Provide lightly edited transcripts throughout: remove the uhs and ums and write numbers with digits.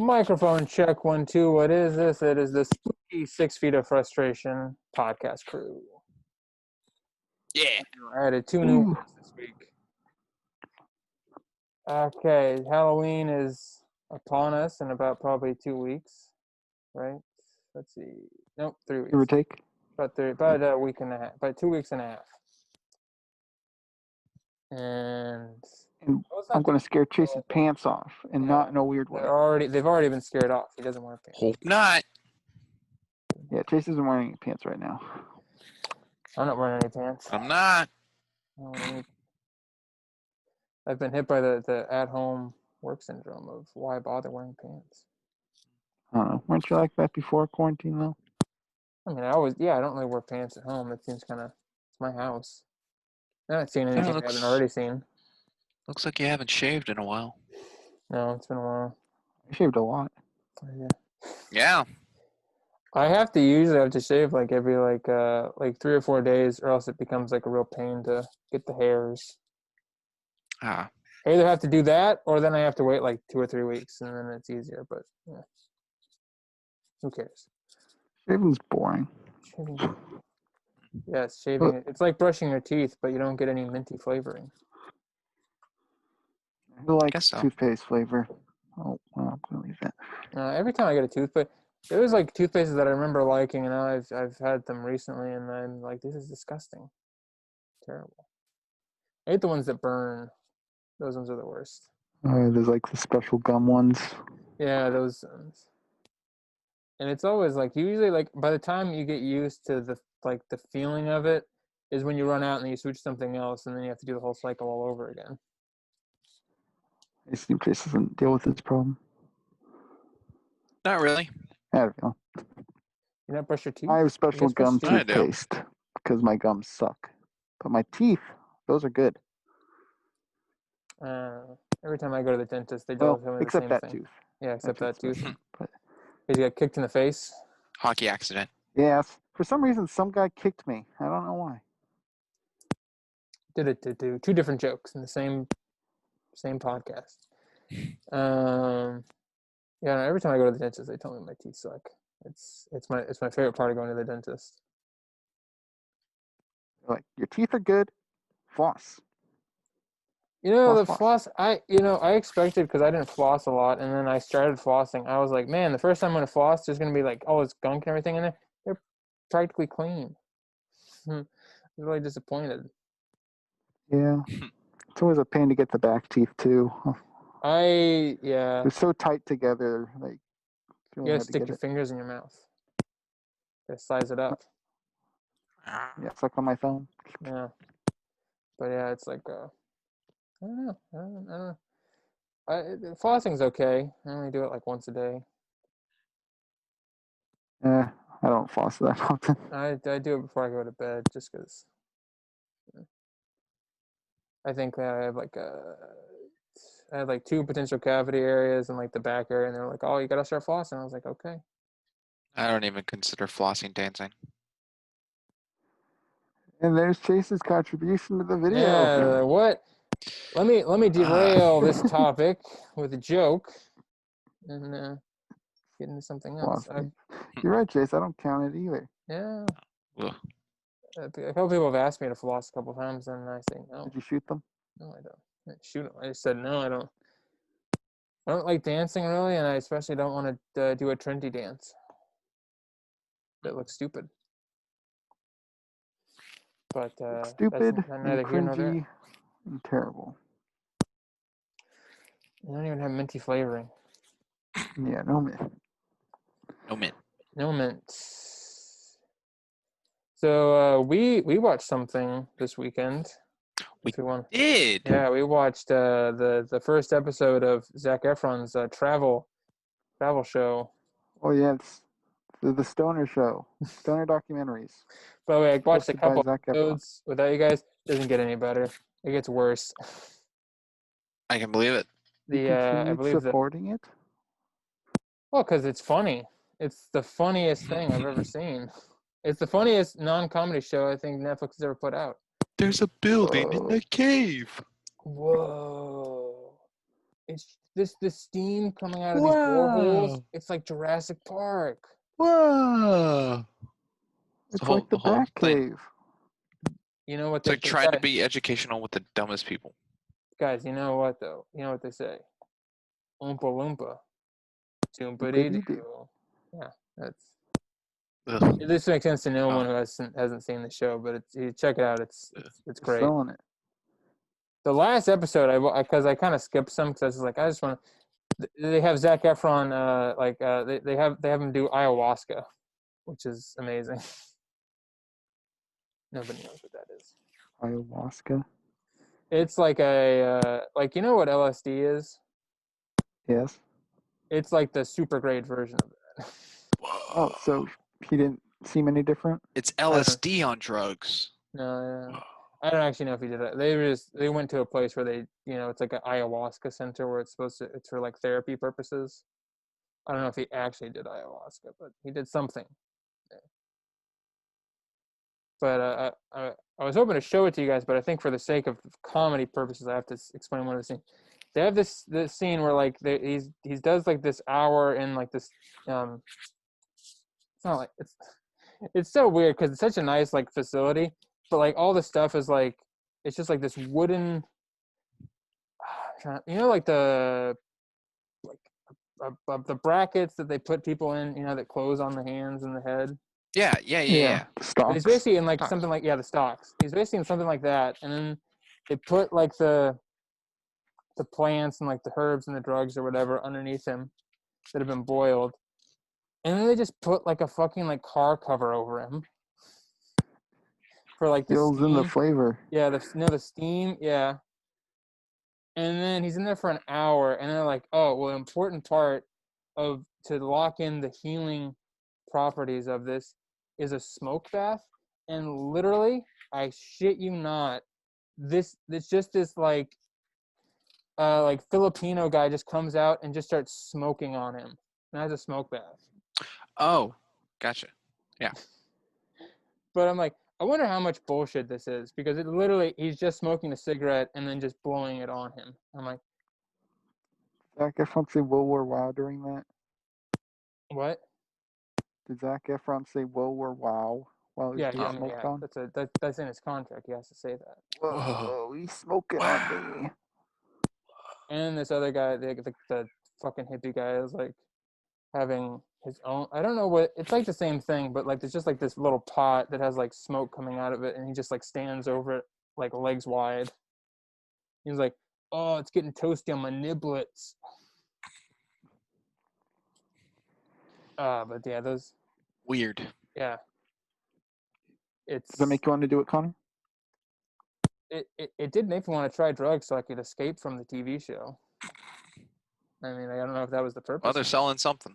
Microphone check 1 2. What is this? It is the Spooky 6 Feet of Frustration podcast crew. Yeah. I added 2 new words this week. Okay, Halloween is upon us in about probably 2 weeks, right? Let's see. Nope, 3 weeks. Give or take. About a week and a half. About 2 weeks and a half. And I'm going to scare Chase's pants off, and not in a weird way. They've already been scared off. He doesn't wear pants. Hope not. Yeah, Chase isn't wearing any pants right now. I'm not wearing any pants. I'm not. I've been hit by the at-home work syndrome of why bother wearing pants. I don't know. Weren't you like that before quarantine, though? I mean, I don't really wear pants at home. It seems kind of, it's my house. I haven't seen anything I haven't already seen. Looks like you haven't shaved in a while. No, it's been a while. I shaved a lot. Yeah. Yeah. I usually have to shave like every like 3 or 4 days, or else it becomes like a real pain to get the hairs. Ah. I either have to do that, or then I have to wait like 2 or 3 weeks, and then it's easier. But yeah, who cares? Shaving's boring. Yes, shaving. It's like brushing your teeth, but you don't get any minty flavoring. I like so. toothpaste flavor. Oh, well, I'm going to leave that. Every time I get a toothpaste, there was like toothpastes that I remember liking, and now I've had them recently, and I'm like, this is disgusting, terrible. I hate the ones that burn. Those ones are the worst. There's like the special gum ones. Yeah, those ones. And it's always like usually like by the time you get used to the feeling of it is when you run out and you switch something else, and then you have to do the whole cycle all over again. I assume Chase doesn't deal with this problem. Not really. I don't know. You not brush your teeth? I have special gum I do. toothpaste because my gums suck. But my teeth, those are good. Every time I go to the dentist, they tell me the except same that thing. tooth. Yeah, except that tooth. But Because you got kicked in the face. Hockey accident. yes, for some reason, some guy kicked me. I don't know why. Did 2 different jokes in the same podcast. Yeah, every time I go to the dentist, they tell me my teeth suck. It's my favorite part of going to the dentist. Like, your teeth are good. Floss. You know, the floss, I expected, because I didn't floss a lot, and then I started flossing. I was like, man, the first time I'm going to floss, there's going to be like all this gunk and everything in there. They're practically clean. I'm really disappointed. Yeah. It's always a pain to get the back teeth, too. Yeah. They're so tight together. Like, you gotta stick your fingers in your mouth. You gotta size it up. Yeah, suck on my thumb. Yeah. But yeah, it's like, I don't know. Flossing's okay. I only do it like once a day. I don't floss that often. I do it before I go to bed, just because. I think I had like 2 potential cavity areas in like the back area, and they're like, "Oh, you gotta start flossing." I was like, "Okay." I don't even consider flossing dancing. And there's Chase's contribution to the video. Yeah, what? Let me derail this topic with a joke, and get into something else. You're right, Chase. I don't count it either. Yeah. Ugh. A couple people have asked me to floss a couple times, and I say no. Did you shoot them? No, I don't. Shoot them. I just said no. I don't like dancing really, and I especially don't want to do a trendy dance that looks stupid. But stupid, that's neither and here nor there. cringy, and terrible. You don't even have minty flavoring. Yeah, no mint. No mint. No mint. So we watched something this weekend. We did. Yeah, we watched the first episode of Zac Efron's travel show. Oh yeah, it's the Stoner Show, Stoner documentaries. By the way, I watched a Hosted by couple Zac Efron. episodes without you guys. It doesn't get any better. It gets worse. I can believe it. I believe supporting it. Well, because it's funny. It's the funniest thing I've ever seen. It's the funniest non-comedy show I think Netflix has ever put out. There's a building in the cave. Whoa. It's this steam coming out of these boreholes. Whoa. It's like Jurassic Park. Whoa. It's whole, like the the whole Bat thing. Cave. You know what It's they like trying to guys, be educational with the dumbest people. guys, you know what though? You know what they say? Oompa loompa. Stupidity. Doo. Yeah, that's Ugh. this makes sense to no Oh, one who hasn't seen the show, but you check it out. It's They're great. selling it. The last episode, because I kind of skipped some because I was like, I just want to. They have Zac Efron, they have him do ayahuasca, which is amazing. Nobody knows what that is. Ayahuasca. It's like you know what LSD is? Yes. It's like the super grade version of that. Oh, so he didn't seem any different? it's I don't LSD on drugs. No, I don't actually know if he did it. They went to a place where it's like an ayahuasca center where it's for like therapy purposes. I don't know if he actually did ayahuasca, but he did something. But I was hoping to show it to you guys, but I think for the sake of comedy purposes, I have to explain one of the scenes. They have this scene where like he does like this hour in like this. It's not like it's so weird because it's such a nice like facility, but like all the stuff is like it's just like this wooden. Like the brackets that they put people in, that close on the hands and the head. Yeah. But he's Stocks. basically in like Stocks. something like the stocks. He's basically in something like that, and then they put like the plants and like the herbs and the drugs or whatever underneath him that have been boiled, and then they just put like a fucking like car cover over him for like the Fills in the steam. flavor. Yeah, the steam. Yeah, and then he's in there for an hour, and they're like, oh, well, important part of to lock in the healing properties of this is a smoke bath, and literally, I shit you not, it's just this like Filipino guy just comes out and just starts smoking on him, and has a smoke bath. Oh, gotcha. Yeah. But I'm like, I wonder how much bullshit this is, because it literally he's just smoking a cigarette and then just blowing it on him. I'm like, Zac Efron say "Whoa, or wow" during that? what? Did Zac Efron say "Whoa, or wow" while he's Yeah, putting I mean, smoke on? that's in his contract. He has to say that. Whoa, he's smoking Wow. on me. And this other guy, the fucking hippie guy, is like having his own. I don't know what it's like. The same thing, but like there's just like this little pot that has like smoke coming out of it, and he just like stands over it like legs wide. He's like, "Oh, it's getting toasty on my niblets." But yeah, those. Weird. Yeah, it's. Does that make you want to do it, Connor? It did make me want to try drugs so I could escape from the TV show. I mean, I don't know if that was the purpose. Well, they're selling something.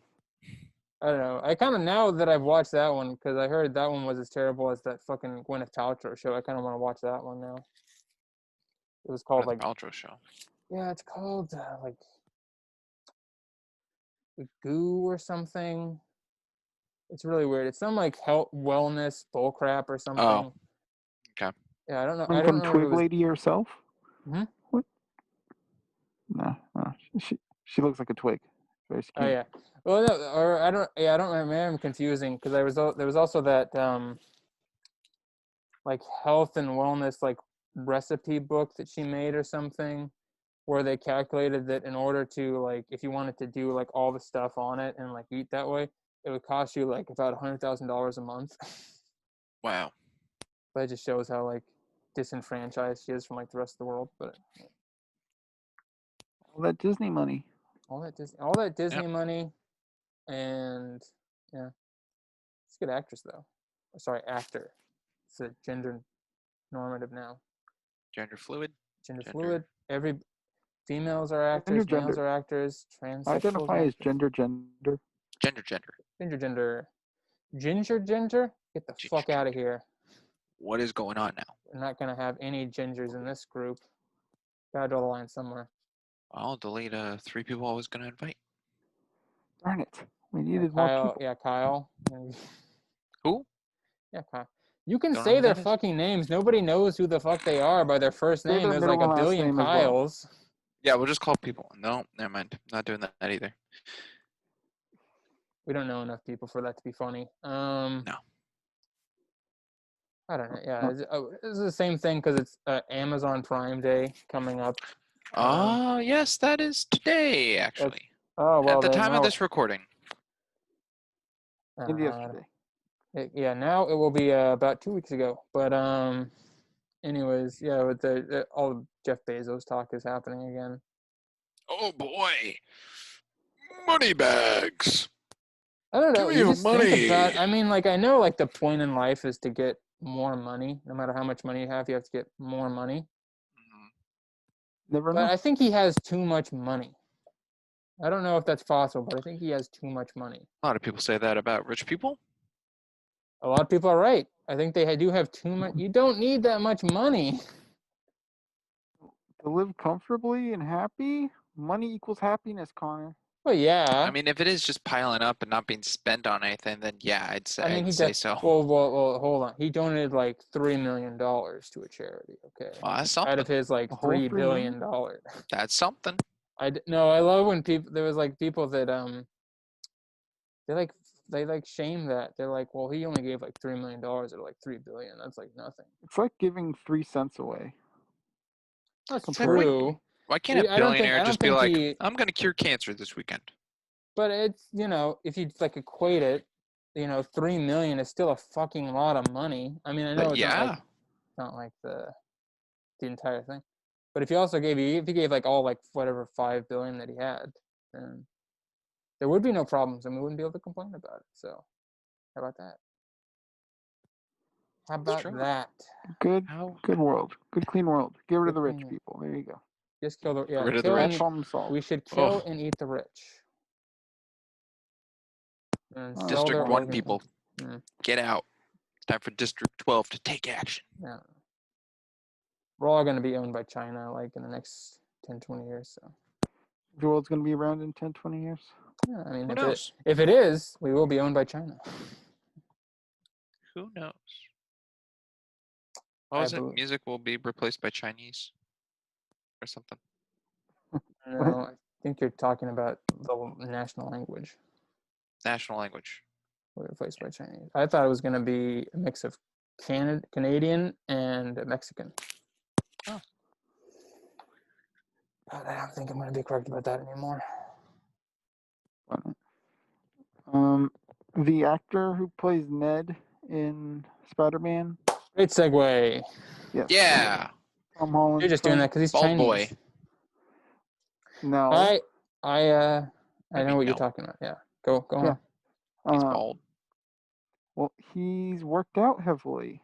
I don't know. I kind of, now that I've watched that one, because I heard that one was as terrible as that fucking Gwyneth Paltrow show, I kind of want to watch that one now. It was called Gwyneth like Paltrow show. Yeah, it's called like Goo or something. It's really weird. It's some like health wellness bullcrap or something. Oh, okay. Yeah, I don't know. From I don't know if it Twig was. Lady herself? Hmm? What? No. She looks like a twig. Very Oh skinny. yeah. Well, no, or I don't. Yeah, I don't remember. I'm confusing because there was also that like health and wellness like recipe book that she made or something, where they calculated that in order to like, if you wanted to do like all the stuff on it and like eat that way, it would cost you like about $100,000 a month. Wow. But it just shows how like disenfranchised she is from like the rest of the world. But All that Disney money. all that Disney money, and yeah, she's a good actress though. Sorry, actor. It's a gender normative now. Gender fluid. Gender fluid. Every females are actors, Gender. males are actors, transsexuals Identify are as actors. gender. Ginger. Get the fuck out of here. What is going on now? We're not gonna have any gingers in this group. Gotta draw the line somewhere. I'll delete 3 people I was going to invite. Darn it. We needed Kyle, more people. yeah, Kyle. Who? Yeah, Kyle. You can Don't know say who their that is. fucking names. Nobody knows who the fuck they are by their first Say name. their There's middle like a and last billion name as well. Kyles. Yeah, we'll just call people. No, never mind. Not doing that either. We don't know enough people for that to be funny. No. I don't know. Yeah, it's the same thing because it's Amazon Prime Day coming up. Oh, yes, that is today, actually. Oh well, At the then time of now, this recording. I And don't know. yesterday. Yeah, now it will be about 2 weeks ago. But anyways, yeah, with all of Jeff Bezos talk is happening again. Oh boy, money bags. I don't know. Give me You your just think money. about. I mean, like I know, like the point in life is to get more money. No matter how much money you have to get more money. Never But know. I think he has too much money. I don't know if that's possible, but I think he has too much money. A lot of people say that about rich people. A lot of people are right. I think they do have too much. You don't need that much money. To live comfortably and happy, money equals happiness, Connor. Well, yeah. I mean, if it is just piling up and not being spent on anything, then yeah, I'd say so. Well, hold on. He donated like $3 million to a charity. Okay, Well, that's out something. of his like A whole $3 $3 billion. That's something. No, I love when people. There was like people that they like shame that. They're like, well, he only gave like $3 million or like $3 billion. That's like nothing. It's like giving 3 cents away. That's It's like, wait, true. why can't a I don't think. billionaire I don't just be think like, he. I'm going to cure cancer this weekend? But it's if you like equate it, 3 million is still a fucking lot of money. I mean, I know But it's yeah, not like the entire thing. But if he gave like all like whatever 5 billion that he had, then there would be no problems and we wouldn't be able to complain about it. So how about that? How about true. that? Good world. Good clean world. Get rid of Good the rich clean world. people. There you go. Just kill the Get rid of the kill rich? and Problem solved. we should kill Oh. and eat the rich. And sell District their 1 organs. people, get out. It's time for District 12 to take action. Yeah. We're all going to be owned by China like in the next 10, 20 years. So The world's going to be around in 10, 20 years. yeah, I mean, Who knows? if it is, we will be owned by China. Who knows? What was it? Music will be replaced by Chinese or something. No, I think you're talking about the national language. National language. Will be replaced by Chinese. I thought it was going to be a mix of Canadian and Mexican. Oh. But I don't think I'm going to be correct about that anymore. The actor who plays Ned in Spider-Man. Great segue. Yes. Yeah. Tom Holland. You're just doing that because he's Bald Chinese. boy. No. I know what you're talking about. Yeah. Go on. He's bald. Well, he's worked out heavily.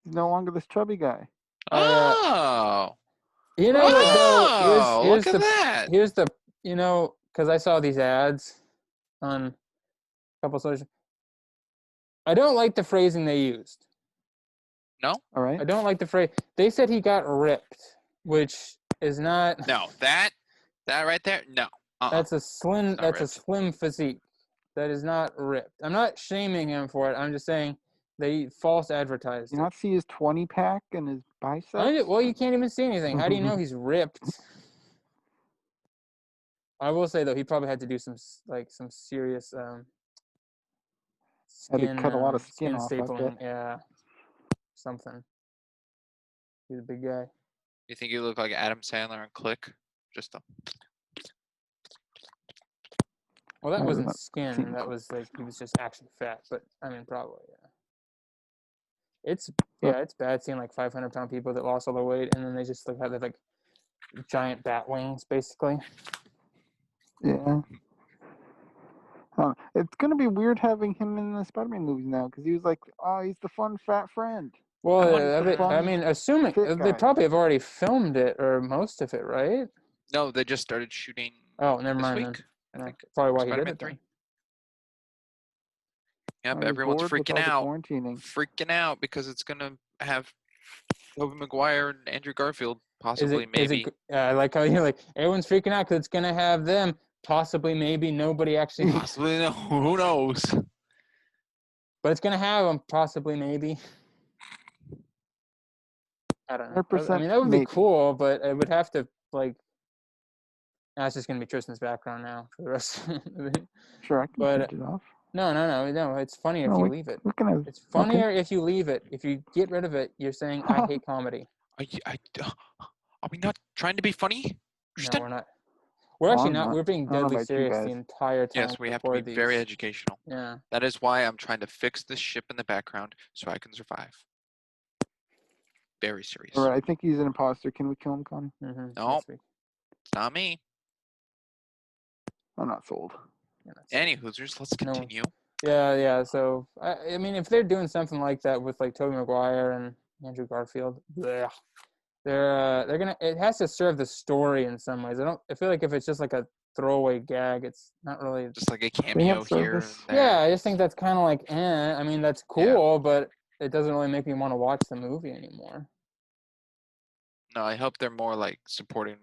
He's no longer this chubby guy. Oh. You know what though? Look at that. Here's the because I saw these ads on a couple social. I don't like the phrasing they used. No? All right. I don't like the phrase. They said he got ripped, which is not. No, that right there. No. That's a slim. That's ripped. a slim physique. That is not ripped. I'm not shaming him for it. I'm just saying they false advertised. You not see his 20-pack and his biceps? Well, you can't even see anything. How do you know he's ripped? I will say though, he probably had to do some serious Had skin. to cut a lot of skin off, I stapling. bet. Yeah, something. He's a big guy. You think you look like Adam Sandler on Click? Just a. Well, that I wasn't haven't skin. seen That Click. was like he was just actually fat. But I mean, probably yeah. It's bad seeing like 500-pound people that lost all their weight and then they just have like giant bat wings, basically. Yeah. It's gonna be weird having him in the Spider-Man movies now because he was like, oh, he's the fun fat friend. Well, I mean, assuming they probably have already filmed it or most of it, right? No, they just started shooting. Oh, never this mind. Week, then. I think. Probably why Spider-Man he did it 3. then. Yep, everyone's freaking out. Quarantining. Freaking out because it's gonna have Tobey Maguire and Andrew Garfield, possibly, maybe. I like how you're like everyone's freaking out because it's gonna have them. Possibly, maybe nobody actually. Possibly, no. Who knows? But it's gonna have them. Possibly, maybe. I don't know. I mean, that would be cool, but it would have to like That's just gonna be Tristan's background now for the rest of the movie. Sure, I can But change it off. no. It's funnier No, if you leave it. we can have. It's funnier if you leave it. If you get rid of it, you're saying I hate comedy. Are we not trying to be funny, No, Tristan? we're not. We're Well, actually I'm not. not. We're being I don't know deadly about you serious the guys. entire time Yes, we we have to be record these. very educational. Yeah. That is why I'm trying to fix this ship in the background so I can survive. Very serious. All right, I think he's an imposter. Can we kill him, Connie? Mm-hmm. No, it's not me. I'm not sold. Any Hoosers, let's continue. Yeah. So I mean, if they're doing something like that with like Tobey Maguire and Andrew Garfield, bleh, they're gonna. It has to serve the story in some ways. I feel like if it's just like a throwaway gag, it's not really. Just like a They have cameo here and service. there. Yeah, I just think that's kind of like, eh. I mean, that's cool, but it doesn't really make me want to watch the movie anymore. No, I hope they're more like supporting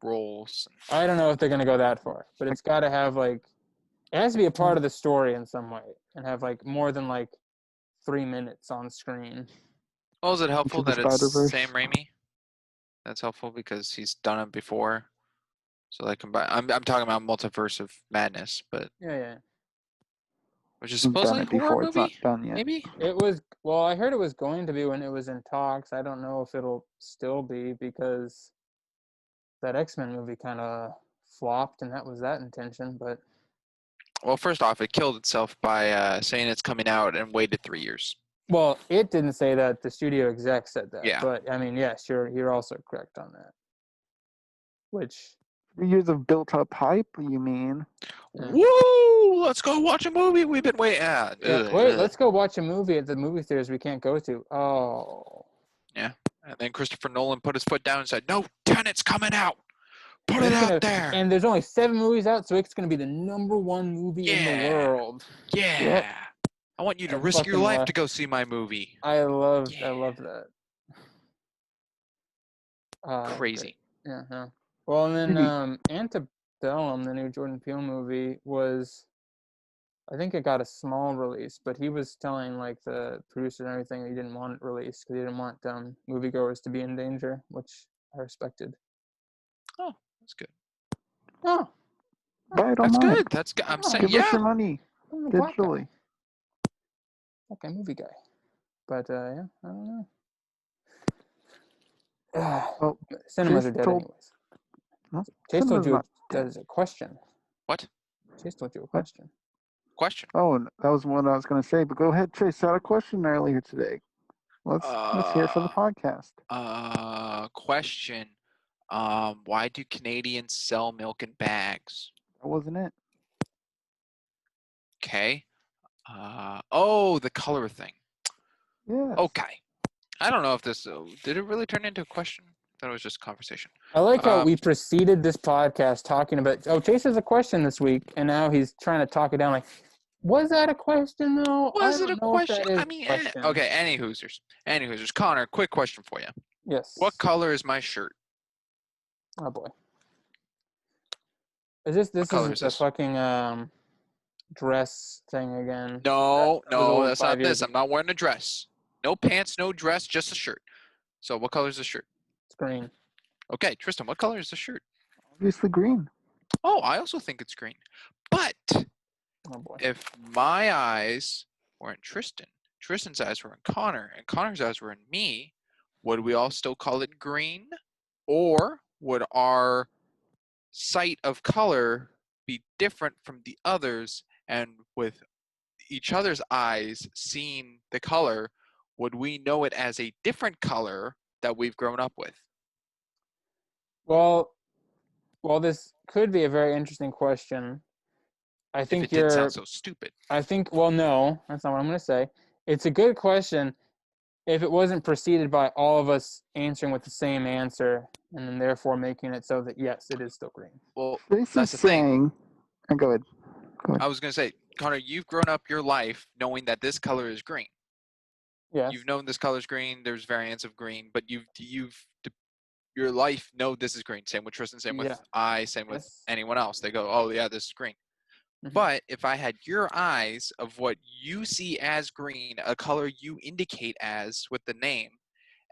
roles. I don't know if they're gonna go that far, but it's got to have like, it has to be a part of the story in some way and have like more than like 3 minutes on screen. Oh, is it helpful the that it's Spider-Verse. Sam Raimi? That's helpful because he's done it before. So like I'm talking about Multiverse of Madness, but Yeah. which is He's done supposedly it horror before. It's not movie, done yet. maybe. It was, well, I heard it was going to be when it was in talks. I don't know if it'll still be because that X-Men movie kind of flopped, and that was that intention. But Well, first off, it killed itself by saying it's coming out and waited 3 years. well, it didn't say that. The studio exec said that. Yeah. But I mean, yes, you're also correct on that. Which 3 years of built-up hype. You mean? Yeah. Woo! Let's go watch a movie. We've been waiting. wait, let's go watch a movie at the movie theaters we can't go to. Oh. Yeah. And then Christopher Nolan put his foot down and said, "No, Tenet's coming out. Put And it it's out gonna, there." and there's only 7 movies out, so it's gonna be the #1 movie in the Yeah. world. Yeah. Yep. I want you to I risk your fucking life love- to go see my movie. I love Yeah. that. Crazy. Yeah. Well, and then Maybe. Antebellum, the new Jordan Peele movie, was, I think it got a small release, but he was telling like the producer and everything he didn't want it released because he didn't want moviegoers to be in danger, which I respected. Oh, that's good. Oh, Buy it That's online. good. That's good. I'm saying, Give us yeah. your money I'm a black guy. digitally. Black guy movie guy. But yeah, I don't know. Well, Cinemas Chase are dead told- anyways. No, Chase told cinema's you not dead. there's a question. What? Chase told you a What? question. Question. Oh, and that was one I was going to say. But go ahead, Chase. I had a question earlier today. Let's hear it for the podcast. Question. Why do Canadians sell milk in bags? That wasn't it. Okay. The color thing. Yeah. Okay. I don't know if this did it really turn into a question. I thought it was just conversation. I like how we preceded this podcast talking about, Chase has a question this week, and now he's trying to talk it down like, was that a question though? Was I it don't a know question? if that is I mean, a question. okay. Any Hoosers. Connor, quick question for you. Yes. What color is my shirt? Oh boy. This is the fucking dress thing again. No, that's not this. Ago. I'm not wearing a dress. No pants, no dress, just a shirt. So what color is the shirt? It's green. Okay, Tristan, what color is the shirt? Obviously green. Oh, I also think it's green. But Oh boy. if my eyes were in Tristan, Tristan's eyes were in Connor, and Connor's eyes were in me, would we all still call it green? Or would our sight of color be different from the others, and with each other's eyes seeing the color, would we know it as a different color that we've grown up with? Well, this could be a very interesting question. I think if it didn't sound so stupid. Well, no, that's not what I'm going to say. It's a good question if it wasn't preceded by all of us answering with the same answer, and then therefore making it so that, yes, it is still green. Well, This that's is the thing. Go ahead. I was going to say, Connor, you've grown up your life knowing that this color is green. Yes. You've known this color is green. There's variants of green, but your life know this is green. Same with Tristan. Same with same with anyone else. They go, oh yeah, this is green. Mm-hmm. But if I had your eyes of what you see as green, a color you indicate as with the name,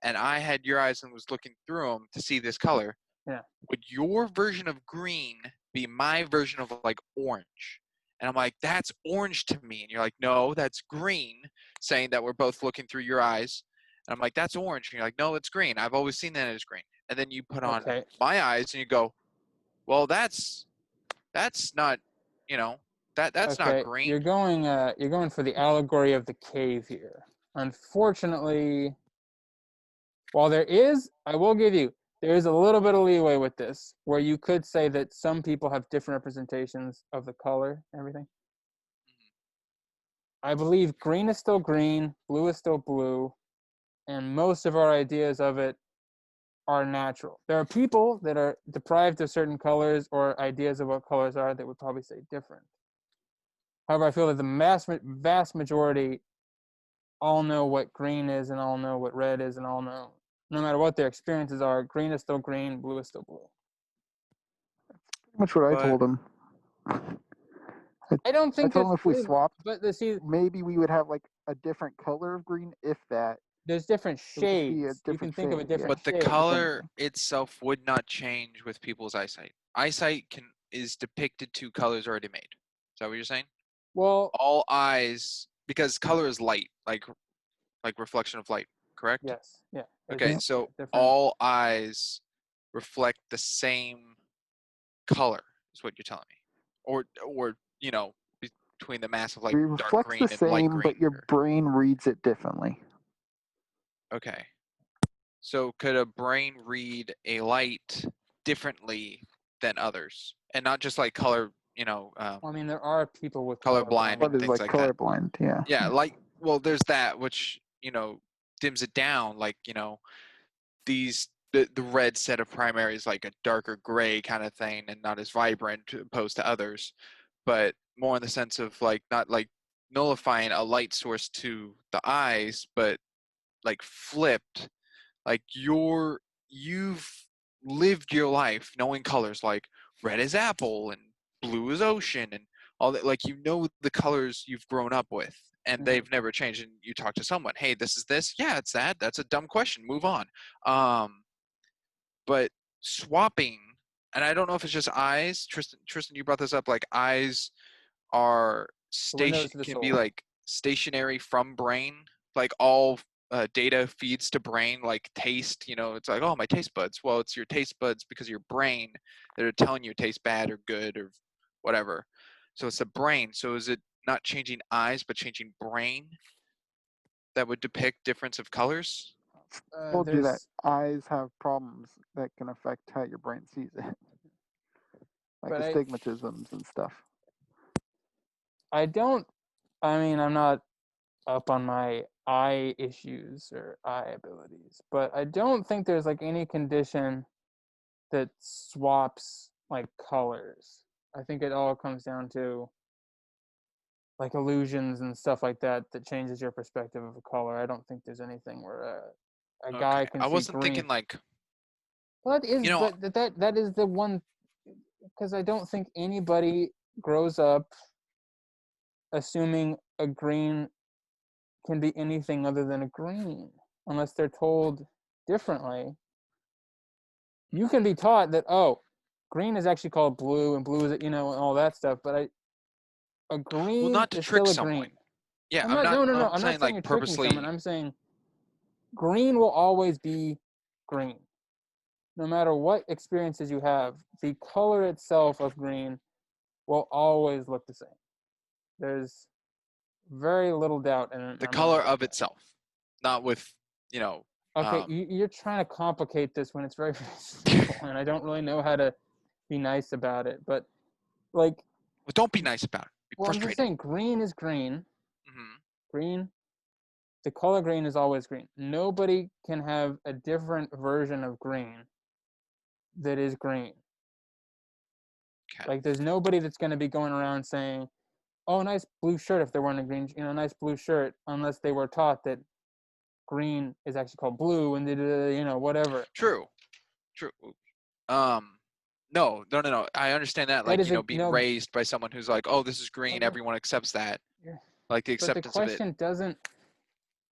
and I had your eyes and was looking through them to see this color, Yeah. Would your version of green be my version of like orange? And I'm like, that's orange to me. And you're like, no, that's green, saying that we're both looking through your eyes. And I'm like, that's orange. And you're like, no, it's green. I've always seen that as green. And then you put on Okay. my eyes and you go, well, that's not, that's not Okay. green. You're going for the allegory of the cave here. Unfortunately, while I will give you, there is a little bit of leeway with this, where you could say that some people have different representations of the color and everything. I believe green is still green, blue is still blue, and most of our ideas of it are natural. There are people that are deprived of certain colors or ideas of what colors are that would probably say different. However, I feel that the vast majority all know what green is and all know what red is and all know, no matter what their experiences are, green is still green, blue is still blue. Pretty much what I But told him. I don't I think told there's, him if we swapped, but see, maybe we would have like a different color of green, if that. there's different It would just be a shades. You can different think of a shade, yeah. different but the shade. If color anything. itself would not change with people's eyesight. Eyesight is depicted to colors already made. Is that what you're saying? Well, All eyes, because color is light, like reflection of light, correct? yes, yeah. Okay, Yeah. so Different. all eyes reflect the same color, is what you're telling me, or between the mass of It like dark reflects green the and light same, green. but your brain reads it differently. Okay, so could a brain read a light differently than others, and not just like color, Well, I mean, there are people with color color blind But and it's things like like that? colorblind, yeah. Yeah, like, well, there's that which dims it down, like the red set of primaries, like a darker gray kind of thing and not as vibrant opposed to others, but more in the sense of like not like nullifying a light source to the eyes, but like flipped, like you've lived your life knowing colors like red is apple and blue is ocean and all that, like the colors you've grown up with and they've never changed, and you talk to someone, hey, this is this, yeah, it's that, that's a dumb question, move on. But swapping, and I don't know if it's just eyes, Tristan, you brought this up, like eyes are The windows to the can be soul. like stationary from brain, like all data feeds to brain, like taste, it's like, oh, my taste buds, well, it's your taste buds because of your brain that are telling you it tastes bad or good or whatever. So it's the brain. So is it not changing eyes but changing brain that would depict difference of colors? Told you that There's, eyes have problems that can affect how your brain sees it, like but astigmatisms and stuff. I don't. I mean, I'm not up on my eye issues or eye abilities, but I don't think there's like any condition that swaps like colors. I think it all comes down to like illusions and stuff like that that changes your perspective of a color. I don't think there's anything where a Okay, guy can I see wasn't green. thinking like, Well, that is, you know, but that is the one, because I don't think anybody grows up assuming a green can be anything other than a green unless they're told differently. You can be taught that, oh, green is actually called blue and blue is, and all that stuff, but a well, green not to is trick still a someone. green. Yeah, I'm I'm not, not, no, no, no. I'm I'm not saying saying like you're tricking someone. purposely. I'm saying green will always be green. No matter what experiences you have, the color itself of green will always look the same. There's very little doubt in The my mind color about of that. itself, not with, you know, Okay, um, you're trying to complicate this when it's very, very simple, and I don't really know how to be nice about it. But like, well, don't be nice about it. Be well, I'm just frustrated. saying, green is green. Hmm. Green, the color green is always green. Nobody can have a different version of green that is green. Okay. Like, there's nobody that's going to be going around saying, "Oh, nice blue shirt," if they're wearing a green, nice blue shirt, unless they were taught that green is actually called blue and whatever. True. True. Um, no. I understand that. That Like, is a being raised by someone who's like, oh, this is green. Okay. Everyone accepts that. Yeah. Like the But the acceptance of it. question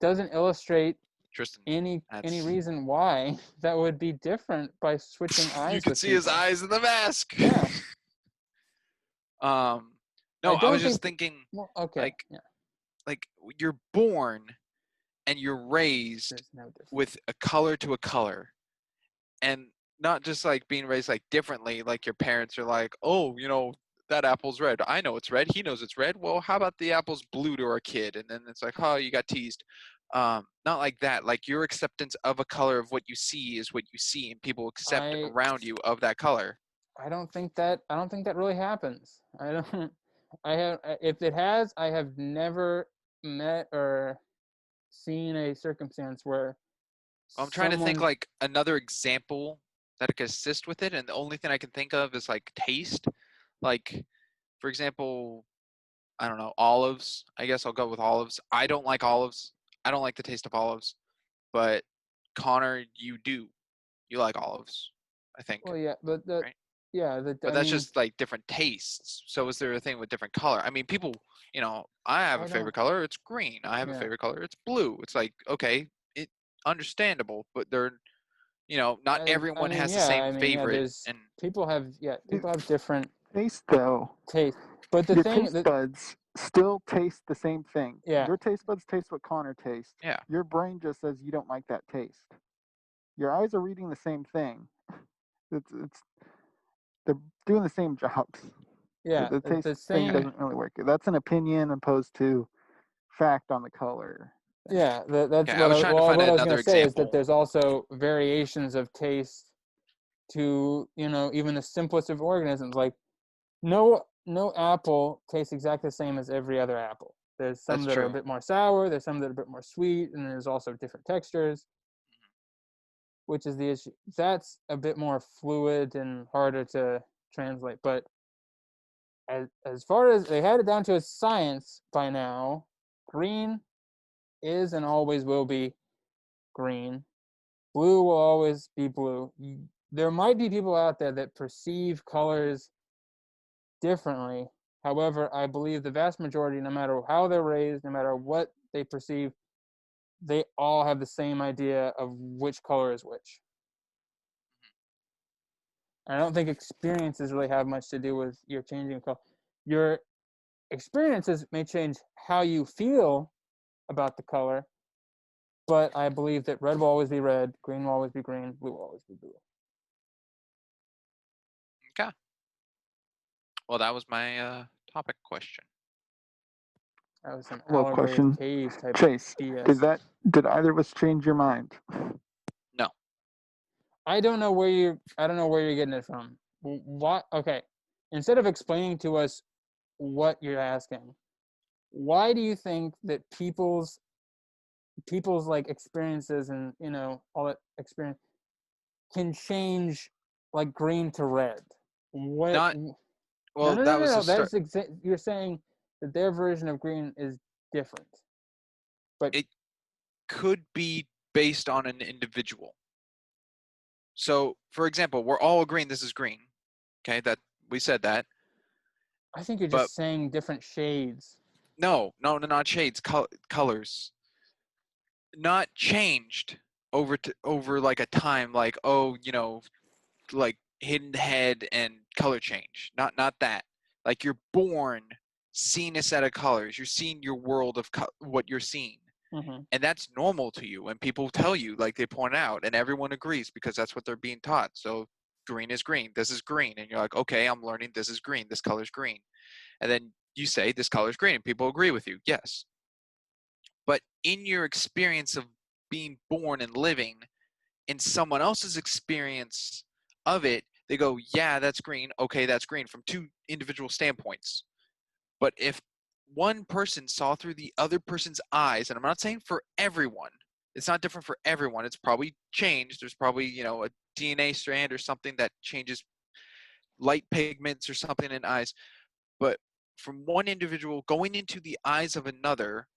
doesn't illustrate Tristan. any reason why that would be different by switching eyes. You could with see his people. eyes in the mask. Yeah. No, I was just thinking. Well, okay. Like you're born and you're raised There's no difference. with a color to a color, and not just like being raised like differently. Like your parents are like, oh, that apple's red. I know it's red. He knows it's red. Well, how about the apple's blue to our kid? And then it's like, oh, you got teased. Not like that. Like your acceptance of a color of what you see is what you see, and people accept around you of that color. I don't think that really happens. If it has, I have never met or seen a circumstance where I'm trying to think like another example that could assist with it, and the only thing I can think of is like taste. Like, for example, I don't know, olives. I guess I'll go with olives. I don't like olives. I don't like the taste of olives. But Connor, you do. You like olives, I think. Well, yeah, but right? But that's just like different tastes. So is there a thing with different color? I mean, people, I have a favorite color. It's green. I have a favorite color. It's blue. It's like, okay, it understandable, but they're, not everyone has the same favorite. And people have different taste though. Taste, but your taste buds still taste the same thing. Yeah. Your taste buds taste what Connor tastes. Yeah. Your brain just says you don't like that taste. Your eyes are reading the same thing. They're doing the same jobs. Yeah, the taste thing doesn't really work. That's an opinion opposed to fact on the color. Yeah, that's what I was trying to find what I was going to say is that example. there's also variations of taste to even the simplest of organisms. Like no apple tastes exactly the same as every other apple. There's some that are a bit more sour. There's some that are a bit more sweet, and there's also different textures, which is the issue. That's a bit more fluid and harder to translate. But as far as they had it down to a science by now, green is and always will be green. Blue will always be blue. There might be people out there that perceive colors differently. However, I believe the vast majority, no matter how they're raised, no matter what they perceive, they all have the same idea of which color is which. I don't think experiences really have much to do with your changing color. Your experiences may change how you feel about the color, but I believe that red will always be red, green will always be green, blue will always be blue. Okay. Well, that was my topic question. That was an Allargrave Cave type Chase, BS. Did either of us change your mind? No. I don't know where you're getting it from. What? Okay. Instead of explaining to us what you're asking, why do you think that people's like experiences and all that experience can change like green to red? What? Not. Well, no, that was that's you're saying that their version of green is different, but it could be based on an individual. So, for example, we're all agreeing this is green. Okay, that we said that. I think you're just saying different shades. No, not shades. Colors. Not changed over like a time, like like hidden head and color change. Not that. Like you're born seeing a set of colors. You're seeing your world of what you're seeing. Mm-hmm. And that's normal to you, and people tell you, like they point out, and everyone agrees because that's what they're being taught. So green is green, this is green, and you're like, okay, I'm learning this is green, this color's green, and then you say this color's green, and people agree with you, yes. But in your experience of being born and living, in someone else's experience of it, they go, yeah, that's green, okay, that's green, from two individual standpoints. But if one person saw through the other person's eyes, and I'm not saying for everyone, it's not different for everyone, it's probably changed, there's probably a DNA strand or something that changes light pigments or something in eyes, but from one individual going into the eyes of another,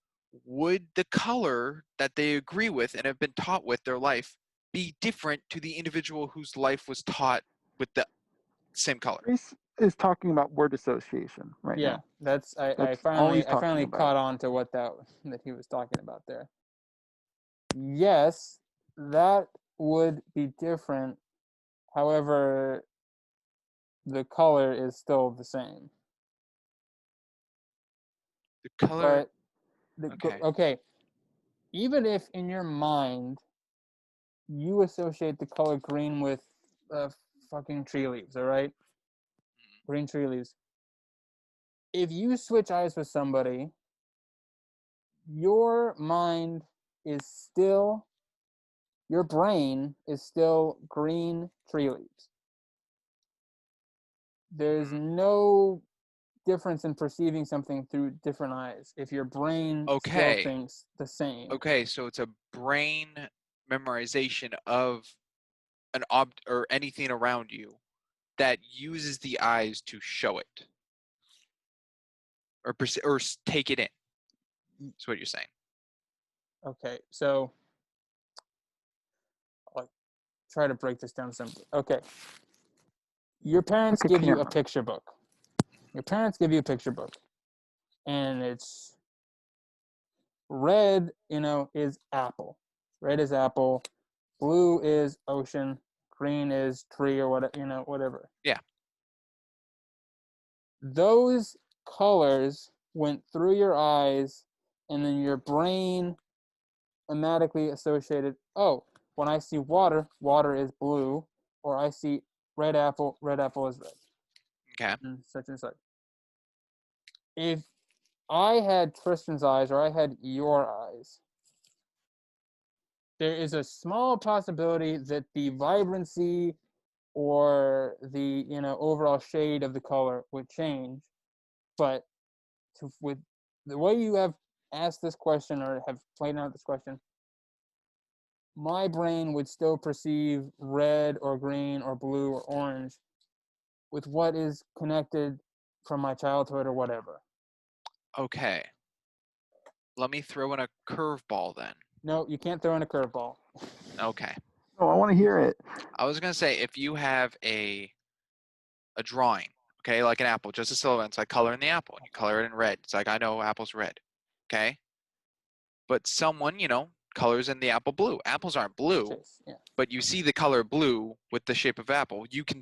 would the color that they agree with and have been taught with their life be different to the individual whose life was taught with the same color? Chris is talking about word association right now. Yeah, I finally caught on to what that he was talking about there. Yes, that would be different. However, the color is still the same. The color. But Okay. okay, even if in your mind you associate the color green with fucking tree leaves, all right? Green tree leaves. If you switch eyes with somebody, your mind is still, your brain is still green tree leaves. There's no difference in perceiving something through different eyes if your brain still Okay. thinks the same. Okay, so it's a brain memorization of an object or anything around you that uses the eyes to show it or take it in. That's what you're saying. Okay, so I'll try to break this down simply. Okay, your parents Look at give you a camera. picture book. Your parents give you a picture book, and it's red, is apple. Red is apple. Blue is ocean. Green is tree or whatever, whatever. Yeah. Those colors went through your eyes, and then your brain automatically associated, oh, when I see water, water is blue, or I see red apple is red. Okay. And such. If I had Tristan's eyes or I had your eyes, there is a small possibility that the vibrancy or the overall shade of the color would change. But with the way you have asked this question or have played out this question, my brain would still perceive red or green or blue or orange with what is connected from my childhood or whatever. Okay. Let me throw in a curveball then. No, you can't throw in a curveball. Okay. Oh, I want to hear it. I was gonna say if you have a drawing, okay, like an apple, just a silhouette, it's like color in the apple, and you color it in red. It's like I know apple's red. Okay? But someone, colors in the apple blue. Apples aren't blue, Chase, yeah. but you see the color blue with the shape of apple. You can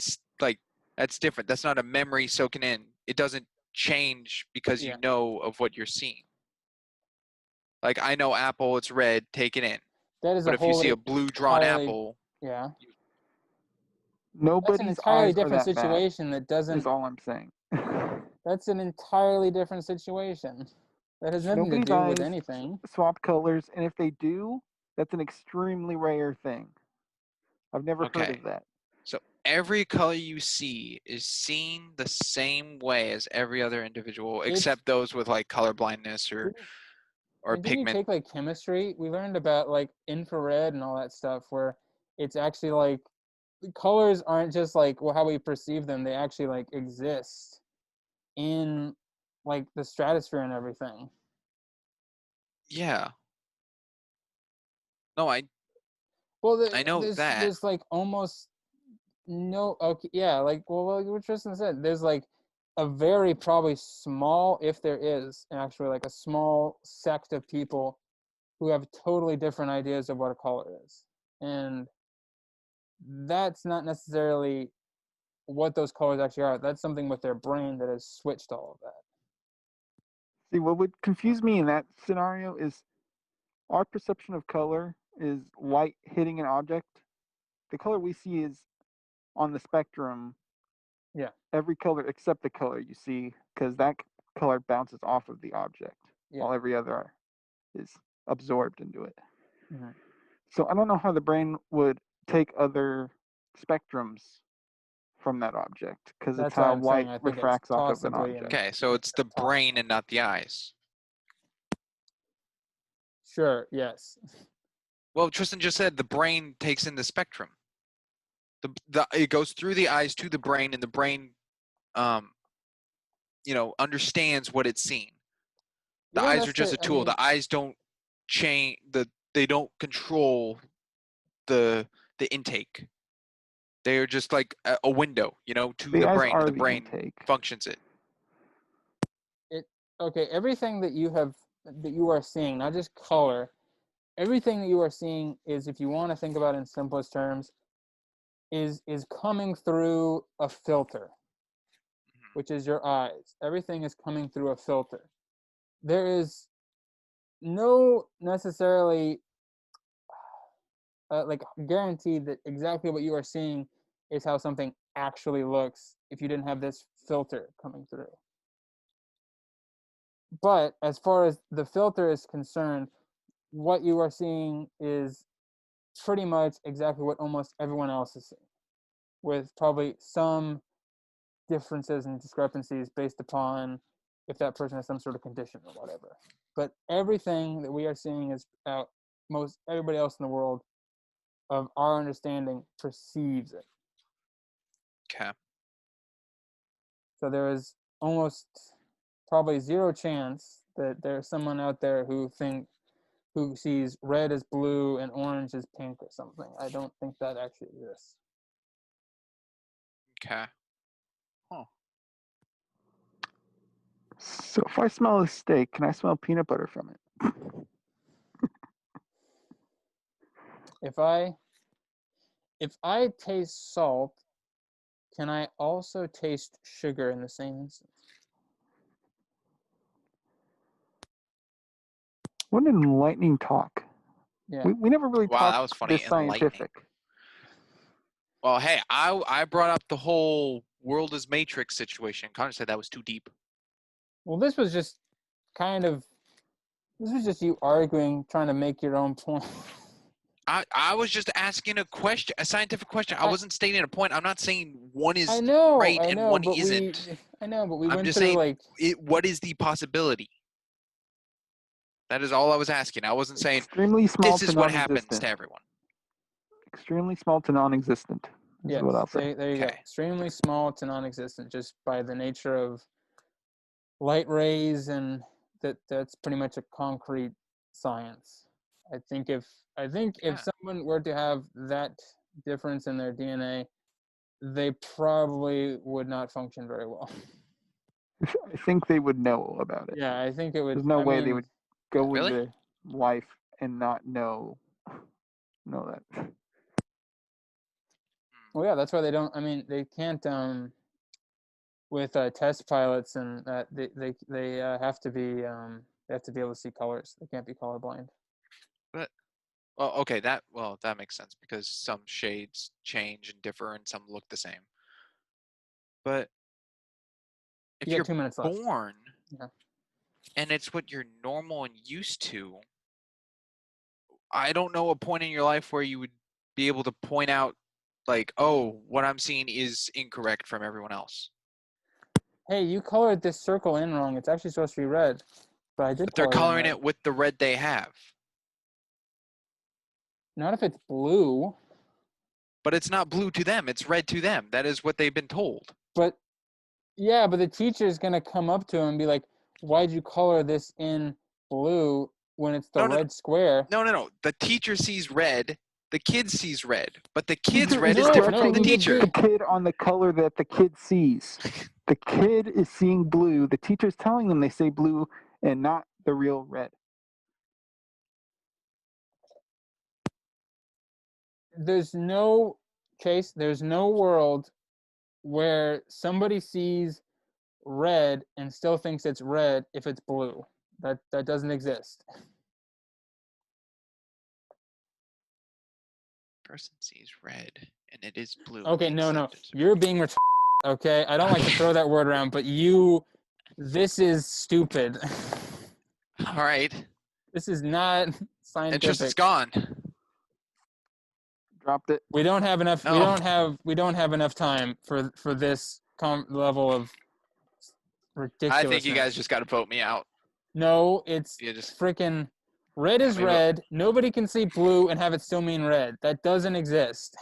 that's different. That's not a memory soaking in. It doesn't change because you know of what you're seeing. Like I know apple, it's red, take it in. That is But a if you see whole a blue drawn entirely, apple, yeah. That's an Nobody's entirely eyes are different that bad, situation that doesn't. is all I'm saying. That's an entirely different situation. That has nothing to Nobody's do with eyes anything. swap colors, and if they do, that's an extremely rare thing. I've never heard okay. of that. So every color you see is seen the same way as every other individual, except those with like color blindness or Didn't you pigment. take like chemistry? We learned about like infrared and all that stuff, where it's actually like colors aren't just like how we perceive them; they actually like exist in like the stratosphere and everything. Yeah. No, I know that. There's like almost no, okay, yeah, like like what Tristan said, there's like a very probably small, if there is actually like a small sect of people who have totally different ideas of what a color is, and that's not necessarily what those colors actually are. That's something with their brain that has switched all of that. See, what would confuse me in that scenario is our perception of color is light hitting an object. The color we see is on the spectrum. Yeah. Every color except the color you see, because that color bounces off of the object, while every other is absorbed into it. Mm-hmm. So I don't know how the brain would take other spectrums from that object, because it's That's why how I'm saying light I think it's refracts off of an possibly object. Okay, so it's the brain and not the eyes. Sure, yes. Well, Tristan just said the brain takes in the spectrum. It goes through the eyes to the brain, and the brain, understands what it's seeing. The eyes are just a tool. The eyes don't change. They don't control the intake. They are just like a window, to the eyes brain, are and the the brain intake. functions it. Okay, everything that you are seeing, not just color, everything that you are seeing is, if you want to think about it in simplest terms, is coming through a filter, which is your eyes. Everything is coming through a filter. There is no necessarily like guaranteed that exactly what you are seeing is how something actually looks if you didn't have this filter coming through. But as far as the filter is concerned, what you are seeing is pretty much exactly what almost everyone else is seeing, with probably some differences and discrepancies based upon if that person has some sort of condition or whatever. But everything that we are seeing is out, most everybody else in the world of our understanding perceives it. Okay. So there is almost probably zero chance that there's someone out there who sees red as blue and orange as pink or something. I don't think that actually exists. Okay. Huh. So if I smell a steak, can I smell peanut butter from it? If I taste salt, can I also taste sugar in the same instance? What an enlightening talk. Yeah. We never really Wow, that talked was funny. this scientific. Well, hey, I brought up the whole world is Matrix situation. Connor said that was too deep. Well, this was just you arguing, trying to make your own point. I was just asking a question, a scientific question. I wasn't stating a point. I'm not saying one is I know, right and one but isn't. we I'm went just through saying, what is the possibility? That is all I was asking. I wasn't saying extremely small this to is what happens non-existent. to everyone. Extremely small to non-existent is yes, what I'll say. there you go. Extremely small to non-existent, just by the nature of light rays, and that's pretty much a concrete science. I think if someone were to have that difference in their DNA, they probably would not function very well. I think they would know about it. Yeah, I think it would. There's no way they would go Really? into life and not know that. Well, yeah, that's why they don't. I mean, they can't. With test pilots and they have to be able to see colors. They can't be colorblind. But well, okay, that makes sense because some shades change and differ, and some look the same. But if You you're got 2 minutes left. born, Yeah. and it's what you're normal and used to, I don't know a point in your life where you would be able to point out, like, oh, what I'm seeing is incorrect from everyone else. Hey, you colored this circle in wrong. It's actually supposed to be red, but I did. But they're coloring it with the red they have. Not if it's blue. But it's not blue to them. It's red to them. That is what they've been told. But yeah, but the teacher's gonna come up to him and be like, "Why'd you color this in blue when it's the red square?" No. The teacher sees red. The kid sees red. But the kid's red is different from the teacher. The kid on the color that the kid sees. The kid is seeing blue. The teacher's telling them they say blue and not the real red. There's no world where somebody sees red and still thinks it's red if it's blue. That doesn't exist. Person sees red and it is blue. Okay, no. You're being retarded. Okay, I don't like to throw that word around, but this is stupid. All right. This is not scientific. Interest is gone. Dropped it. We don't have enough. No. We don't have enough time for this level of ridiculous. I think you guys just got to vote me out. No, it's freaking red is red. Nobody can see blue and have it still mean red. That doesn't exist.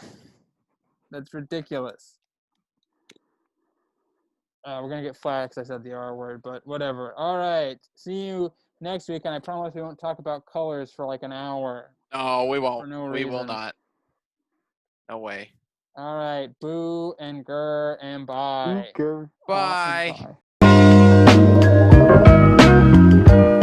That's ridiculous. We're gonna get flagged because I said the R word, but whatever. All right, see you next week, and I promise we won't talk about colors for like an hour. No, we won't. For no reason. We will not. No way. All right, boo and grr and bye. Boo, grr, bye. And bye.